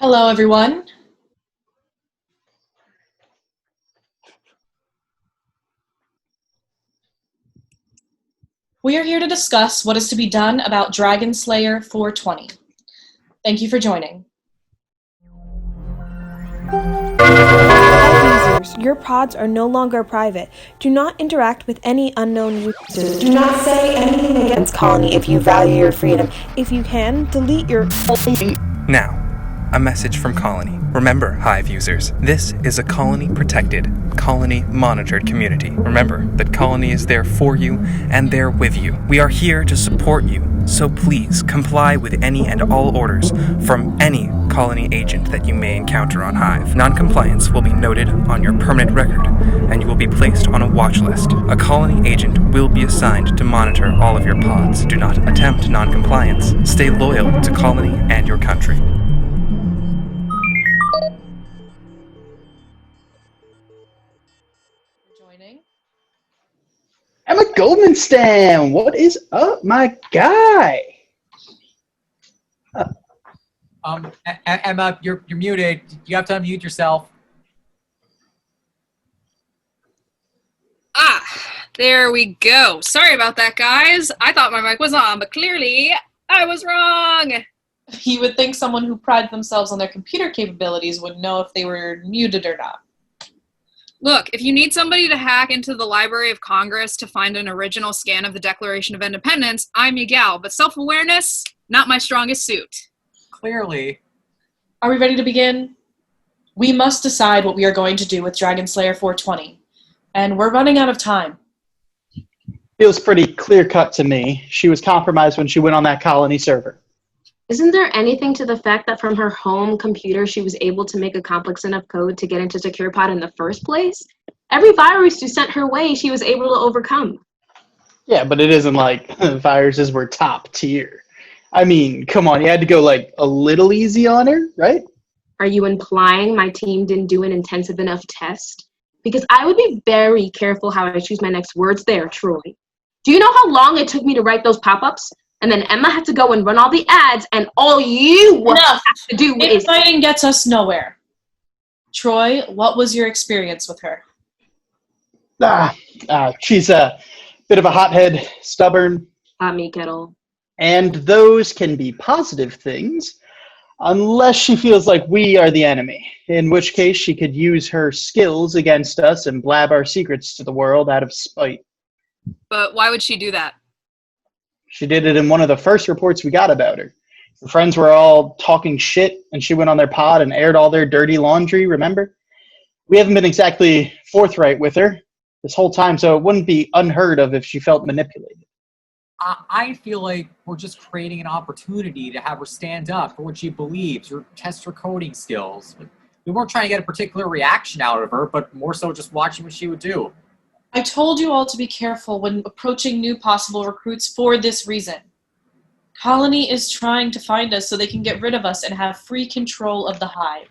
Hello, everyone. We are here to discuss what is to be done about Dragon Slayer 420. Thank you for joining. Hive users, your pods are no longer private. Do not interact with any unknown users. Do not say anything against Colony if you value your freedom. If you can, delete your... Now, a message from Colony. Remember, Hive users, this is a Colony-protected, Colony-monitored community. Remember that Colony is there for you and there with you. We are here to support you, so please comply with any and all orders from any Colony agent that you may encounter on Hive. Non-compliance will be noted on your permanent record, and you will be placed on a watch list. A Colony agent will be assigned to monitor all of your pods. Do not attempt non-compliance. Stay loyal to Colony and your country. Joining. Emma Goldmanstam, what is up, my guy? Emma, you're muted. You have to unmute yourself. There we go. Sorry about that, guys. I thought my mic was on, but clearly I was wrong. You would think someone who prides themselves on their computer capabilities would know if they were muted or not. Look, if you need somebody to hack into the Library of Congress to find an original scan of the Declaration of Independence, I'm your gal, but self-awareness, not my strongest suit. Clearly. Are we ready to begin? We must decide what we are going to do with Dragon Slayer 420, and we're running out of time. Feels pretty clear-cut to me. She was compromised when she went on that Colony server. Isn't there anything to the fact that from her home computer she was able to make a complex enough code to get into SecurePod in the first place? Every virus you sent her way she was able to overcome. Yeah, but it isn't like viruses were top tier. I mean, come on, you had to go like a little easy on her, right? Are you implying my team didn't do an intensive enough test? Because I would be very careful how I choose my next words there, Troy. Do you know how long it took me to write those pop-ups? And then Emma had to go and run all the ads, and all you have to do is... Infighting gets us nowhere. Troy, what was your experience with her? She's a bit of a hothead, stubborn, Hot me kettle. and those can be positive things, unless she feels like we are the enemy, in which case she could use her skills against us and blab our secrets to the world out of spite. But why would she do that? She did it in one of the first reports we got about her. Her friends were all talking shit, and she went on their pod and aired all their dirty laundry, remember? We haven't been exactly forthright with her this whole time, so it wouldn't be unheard of if she felt manipulated. I feel like we're just creating an opportunity to have her stand up for what she believes or test her coding skills. We weren't trying to get a particular reaction out of her, but more so just watching what she would do. I told you all to be careful when approaching new possible recruits for this reason. Colony is trying to find us so they can get rid of us and have free control of the Hive.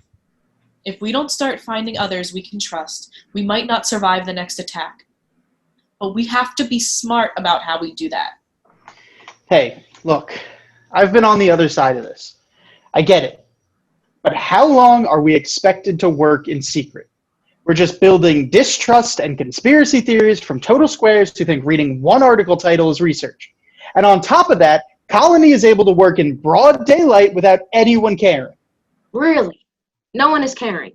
If we don't start finding others we can trust, we might not survive the next attack. But we have to be smart about how we do that. Hey, look, I've been on the other side of this. I get it. But how long are we expected to work in secret? We're just building distrust and conspiracy theories from total squares who think reading one article title is research. And on top of that, Colony is able to work in broad daylight without anyone caring. Really? No one is caring.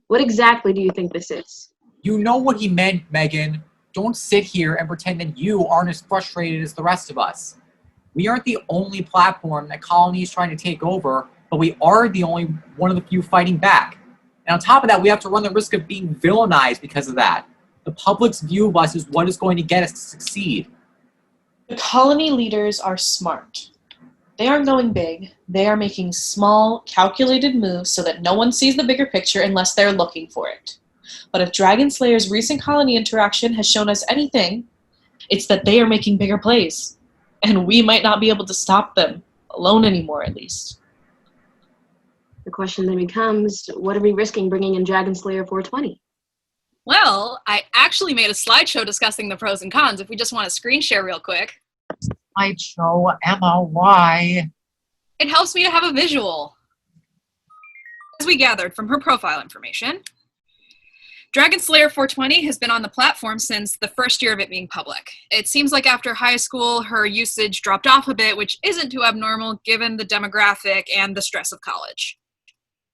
What exactly do you think this is? You know what he meant, Megan. Don't sit here and pretend that you aren't as frustrated as the rest of us. We aren't the only platform that Colony is trying to take over, but we are the only one of the few fighting back. And on top of that, we have to run the risk of being villainized because of that. The public's view of us is what is going to get us to succeed. The Colony leaders are smart. They aren't going big. They are making small, calculated moves so that no one sees the bigger picture unless they're looking for it. But if Dragon Slayer's recent Colony interaction has shown us anything, it's that they are making bigger plays. And we might not be able to stop them, alone anymore at least. The question then becomes, what are we risking bringing in Dragon Slayer 420? Well, I actually made a slideshow discussing the pros and cons if we just want to screen share real quick. Slideshow, Emma, why? It helps me to have a visual. As we gathered from her profile information, Dragon Slayer 420 has been on the platform since the first year of it being public. It seems like after high school, her usage dropped off a bit, which isn't too abnormal given the demographic and the stress of college.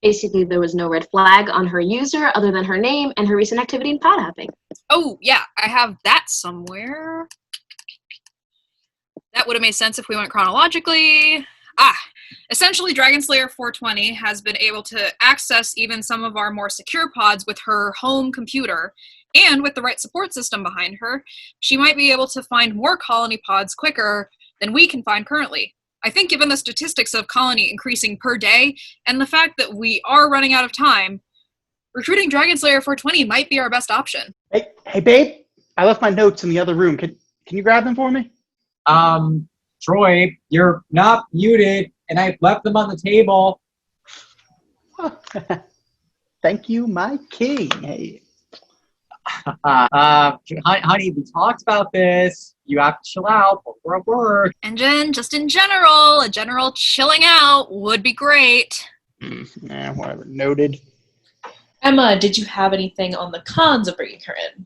Basically, there was no red flag on her user other than her name and her recent activity in pod hopping. Oh, yeah, I have that somewhere. That would have made sense if we went chronologically. Essentially, Dragon Slayer 420 has been able to access even some of our more secure pods with her home computer, and with the right support system behind her, she might be able to find more colony pods quicker than we can find currently. I think given the statistics of colony increasing per day, and the fact that we are running out of time, recruiting Dragon Slayer 420 might be our best option. Hey, babe, I left my notes in the other room. Can you grab them for me? Troy, you're not muted, and I left them on the table. Thank you, my king. Hey. Honey, we talked about this. You have to chill out before work. And Jen, just in general, a general chilling out would be great. Whatever. Noted. Emma, did you have anything on the cons of bringing her in?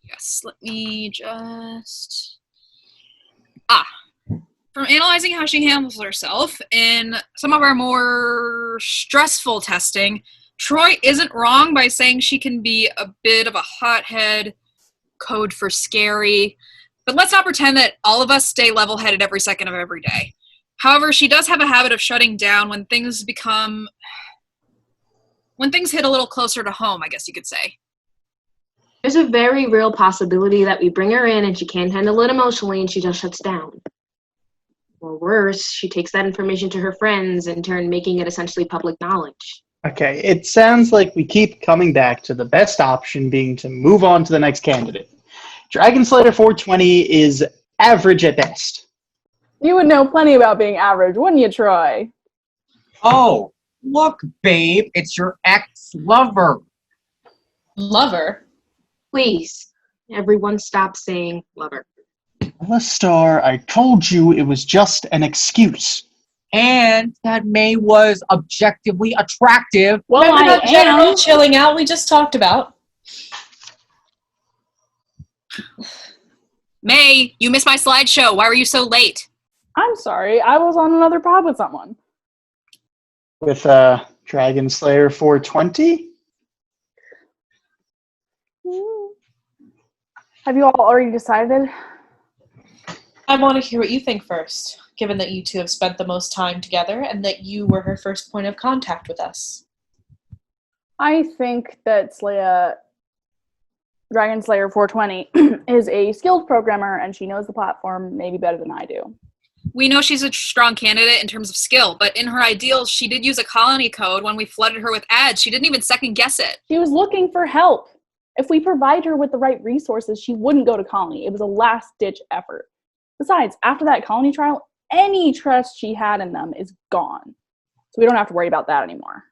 Yes, let me just... From analyzing how she handles herself in some of our more stressful testing, Troy isn't wrong by saying she can be a bit of a hothead, code for scary, but let's not pretend that all of us stay level-headed every second of every day. However, she does have a habit of shutting down when things hit a little closer to home, I guess you could say. There's a very real possibility that we bring her in and she can't handle it emotionally and she just shuts down. Or worse, she takes that information to her friends, in turn making it essentially public knowledge. Okay, it sounds like we keep coming back to the best option being to move on to the next candidate. Dragon Slayer 420 is average at best. You would know plenty about being average, wouldn't you, Troy? Oh, look, babe, it's your ex-lover. Lover? Please, everyone stop saying lover. Star, I told you it was just an excuse. And that May was objectively attractive. Well, Remember I that general am. chilling out we just talked about? May, you missed my slideshow. Why were you so late? I'm sorry, I was on another pod with someone. With Dragon Slayer 420? Have you all already decided? I want to hear what you think first, given that you two have spent the most time together and that you were her first point of contact with us. I think that Dragon Slayer 420 is a skilled programmer and she knows the platform maybe better than I do. We know she's a strong candidate in terms of skill, but in her ideals, she did use a colony code when we flooded her with ads. She didn't even second guess it. She was looking for help. If we provide her with the right resources, she wouldn't go to colony. It was a last-ditch effort. Besides, after that colony trial, any trust she had in them is gone. So we don't have to worry about that anymore.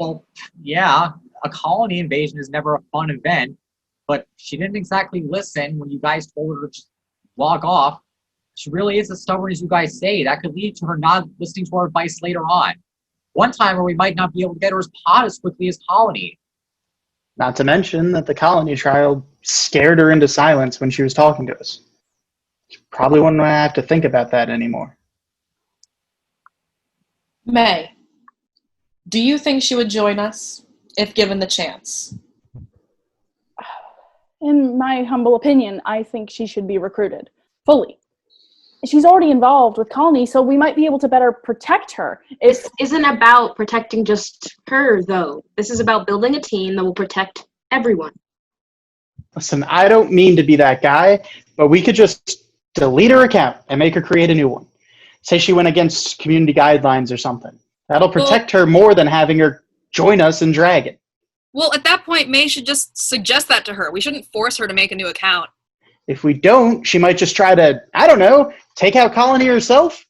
Well, yeah, a colony invasion is never a fun event, but she didn't exactly listen when you guys told her to just log off. She really is as stubborn as you guys say. That could lead to her not listening to our advice later on. One time where we might not be able to get her as pod as quickly as colony. Not to mention that the colony trial scared her into silence when she was talking to us. She probably wouldn't have to think about that anymore. May, do you think she would join us if given the chance? In my humble opinion, I think she should be recruited fully. She's already involved with colony, so we might be able to better protect her. This isn't about protecting just her, though. This is about building a team that will protect everyone. Listen, I don't mean to be that guy, but we could just delete her account and make her create a new one. Say she went against community guidelines or something. That'll protect her more than having her join us in Dragon. Well, at that point, May should just suggest that to her. We shouldn't force her to make a new account. If we don't, she might just try to, I don't know, take out Colony herself.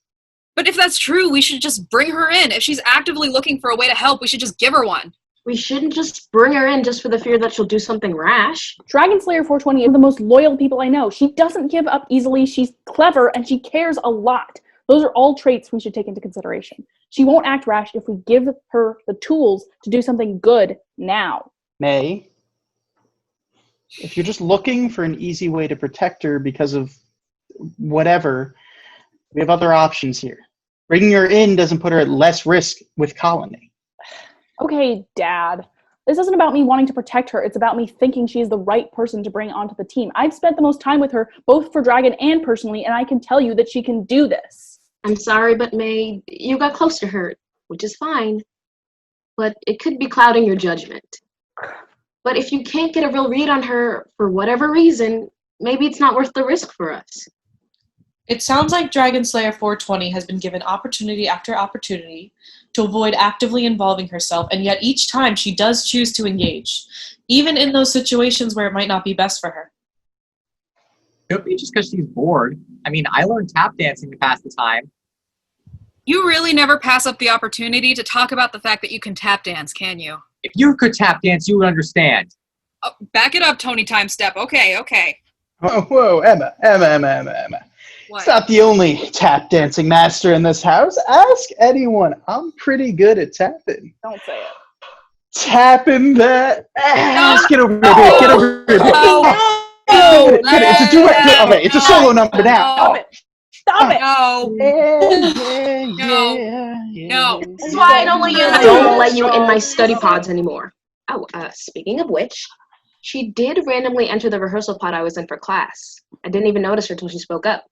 But if that's true, we should just bring her in. If she's actively looking for a way to help, we should just give her one. We shouldn't just bring her in just for the fear that she'll do something rash. Dragon Slayer 420 is the most loyal people I know. She doesn't give up easily, she's clever, and she cares a lot. Those are all traits we should take into consideration. She won't act rash if we give her the tools to do something good now. May, if you're just looking for an easy way to protect her because of whatever, we have other options here. Bringing her in doesn't put her at less risk with Colony. Okay, Dad. This isn't about me wanting to protect her. It's about me thinking she is the right person to bring onto the team. I've spent the most time with her, both for Dragon and personally, and I can tell you that she can do this. I'm sorry, but May, you got close to her, which is fine. But it could be clouding your judgment. But if you can't get a real read on her for whatever reason, maybe it's not worth the risk for us. It sounds like Dragon Slayer 420 has been given opportunity after opportunity to avoid actively involving herself, and yet each time she does choose to engage, even in those situations where it might not be best for her. Could be just because she's bored. I mean, I learned tap dancing to pass the time. You really never pass up the opportunity to talk about the fact that you can tap dance, can you? If you could tap dance, you would understand. Oh, back it up, Tony Time Step. Okay. Whoa, Emma. What? It's not the only tap dancing master in this house. Ask anyone. I'm pretty good at tapping. Don't say it. Tapping that ass. Get over here, babe. Get over here, babe. No. Get it. It's a duet. Okay, it's a solo number now. Stop it. Stop it. No. No. This is why I don't let you in my study pods anymore. Oh, speaking of which, she did randomly enter the rehearsal pod I was in for class. I didn't even notice her till she spoke up.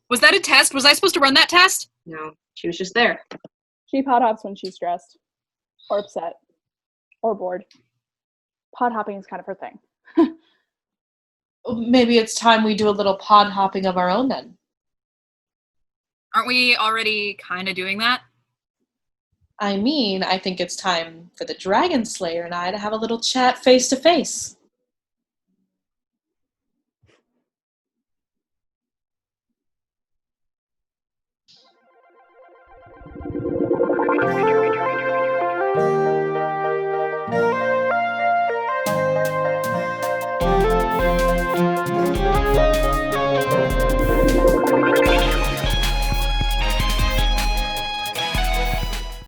Was that a test? Was I supposed to run that test? No, she was just there. She pod hops when she's stressed, or upset, or bored. Pod hopping is kind of her thing. Maybe it's time we do a little pod hopping of our own then. Aren't we already kind of doing that? I mean, I think it's time for the Dragon Slayer and I to have a little chat face to face.